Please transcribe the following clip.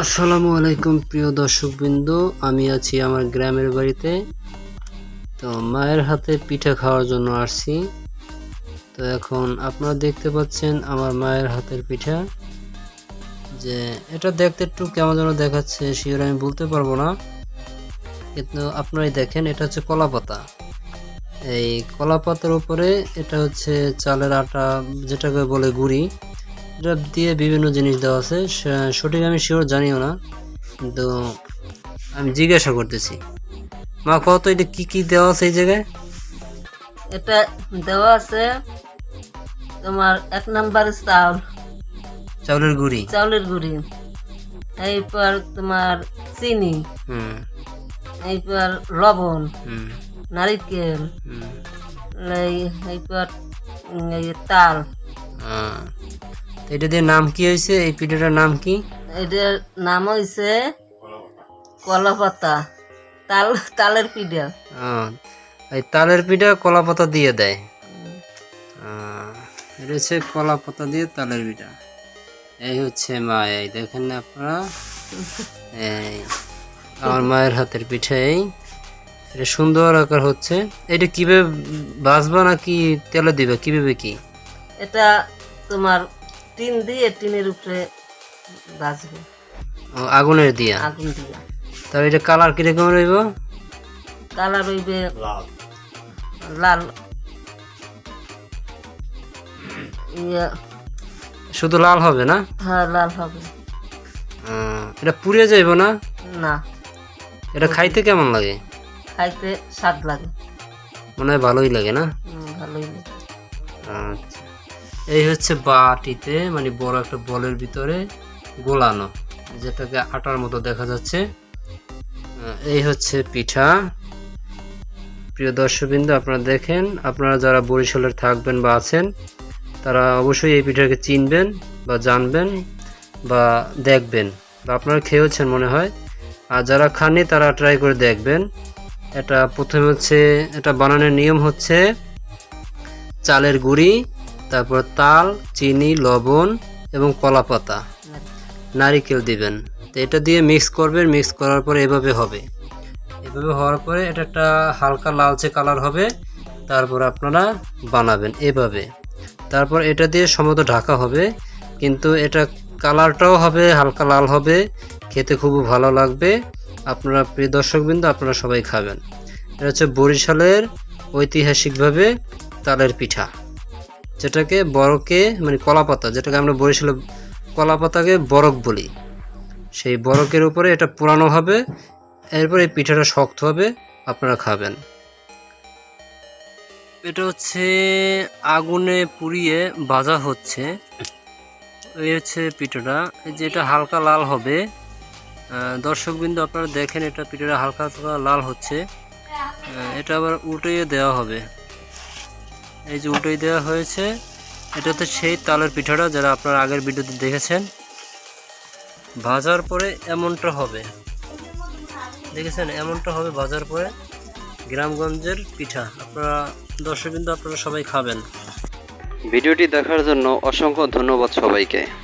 আসসালামু আলাইকুম প্রিয় দর্শকবৃন্দ, আমি আছি আমার গ্রামের বাড়িতে। তো মায়ের হাতে পিঠা খাওয়ার জন্য আসছি। তো এখন আপনারা দেখতে পাচ্ছেন আমার মায়ের হাতের পিঠা। যে এটা দেখতে একটু কেমন যেন দেখাচ্ছে, শিওর আমি বলতে পারবো না, কিন্তু আপনারাই দেখেন। এটা হচ্ছে কলা পাতা। এই কলা পাতার উপরে এটা হচ্ছে চালের আটা, যেটাকে বলে গুড়ি। এটা দিয়ে বিভিন্ন জিনিস দেওয়া আছে, সঠিক আমি শিওর জানিও না, কিন্তু আমি জিজ্ঞাসা করতেছি। মা কত এটা কি কি দেওয়া আছে এই জায়গায়? এটা দেওয়া আছে তোমার 1 নাম্বার চাউলের গুঁড়ি। চাউলের গুঁড়ি, এরপর তোমার চিনি, হুম এরপর লবণ, হুম নারিকেল, হুম এরপর এই তাল। তো এটা দিয়ে নাম কি হয়েছে? এই পিঠাটার নাম কি? এটার নাম হয়েছে কলা পাতা, তালের পিঠা। এই তালের পিঠা কলা পাতা দিয়ে দেয়। এটা হচ্ছে কলা পাতা দিয়ে তালের পিঠা। এই হচ্ছে মা, এই দেখেন না আপনারা, এই আমার মায়ের হাতের পিঠা। এই এটা সুন্দর আকার হচ্ছে। এটা কিভাবে ভাজবা নাকি তেলে দিবে, কিভাবে কি? এটা তোমার টিন দিয়ে টিনের উপরে ভাজবে, আগুনের দিয়া? আগুন দিয়ে। তবে এটা কালার কিরকম রইব? কালার হইবে লাল। শুধু লাল হবে না? হ্যাঁ, লাল হবে। এটা পুড়ে যাইব না? না, এটা খাইতে কেমন লাগে? খাইতে স্বাদ লাগে। মনে হয় ভালোই লাগে না? ভালোই লাগে। আচ্ছা, এই হচ্ছে বাটিতে, মানে বড় একটা বলের ভিতরে গোলানো, যেটাকে আটার মতো দেখা যাচ্ছে। এই হচ্ছে পিঠা। প্রিয় দর্শকবৃন্দ, আপনারা দেখেন, আপনারা যারা বরিশালের থাকবেন বা আছেন, তারা অবশ্যই এই পিঠাকে চিনবেন বা জানবেন বা দেখবেন, বা আপনারা খেয়েছেন মনে হয়। আর যারা খাননি তারা ট্রাই করে দেখবেন। এটা প্রথমে হচ্ছে, এটা বানানোর নিয়ম হচ্ছে চালের গুঁড়ি, তারপর তাল, চিনি, লবণ এবং কলা পাতা, নারিকেল দিবেন। তো এটা দিয়ে মিক্স করবেন। মিক্স করার পরে এভাবে হবে। এভাবে হওয়ার পরে এটা একটা হালকা লালচে কালার হবে। তারপর আপনারা বানাবেন এভাবে। তারপর এটা দিয়ে সম্ভবত ঢাকা হবে, কিন্তু এটা কালারটাও হবে হালকা লাল হবে, খেতে খুব ভালো লাগবে। আপনারা প্রিয় দর্শকবৃন্দ, আপনারা সবাই খাবেন। এটা হচ্ছে বরিশালের ঐতিহাসিকভাবে তালের পিঠা, যেটাকে বরকে, মানে কলা পাতা, যেটাকে আমরা বরিশালে কলা পাতাকে বরক বলি, সেই বরকের উপরে এটা পোড়ানো হবে। এরপর এই পিঠাটা শক্ত হবে, আপনারা খাবেন। এটা হচ্ছে আগুনে পুড়িয়ে ভাজা হচ্ছে। এই হচ্ছে পিঠাটা, যেটা হালকা লাল হবে। দর্শকবৃন্দ, আপনারা দেখেন, এটা পিঠাটা হালকা হালকা লাল হচ্ছে। এটা আবার উল্টিয়ে দেওয়া হবে। এই যে উল্টিয়ে দেওয়া হয়েছে, এটা হচ্ছে সেই তালের পিঠাটা যারা আপনারা আগের ভিডিওতে দেখেছেন। ভাজার পরে এমনটা হবে, দেখেছেন, এমনটা হবে ভাজার পরে। গ্রামগঞ্জের পিঠা। আপনারা দর্শকবৃন্দ, আপনারা সবাই খাবেন। ভিডিওটি দেখার জন্য অসংখ্য ধন্যবাদ সবাইকে।